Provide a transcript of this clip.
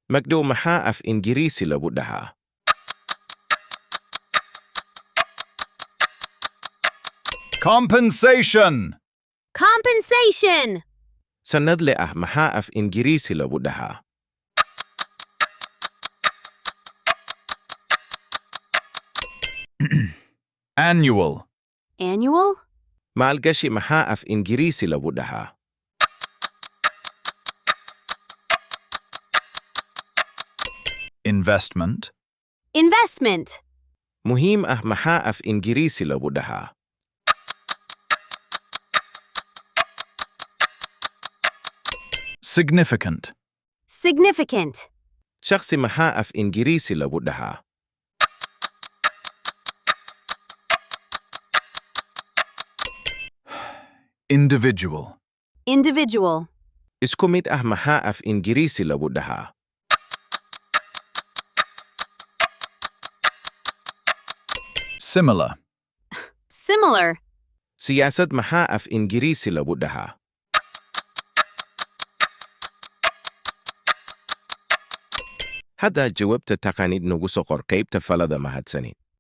Magdo maha af Inggirisi labudaha. Compensation. Compensation. Sanadle maha af Inggirisi labudaha. Annual. Annual. Maalgashi maha af Inggirisi labudaha. Investment. Investment. Muhim maha af Inggirisi labudaha. Significant. Significant. Shakhsi maha af Inggirisi labudaha. Individual. Individual. Iskumit maha af Inggirisi labudaha. Similar. Similar. Siyasad maha af Inggirisi labudaha. هذا جواب تقانيد نوغو سوقر كيف تفلد mahadsanid.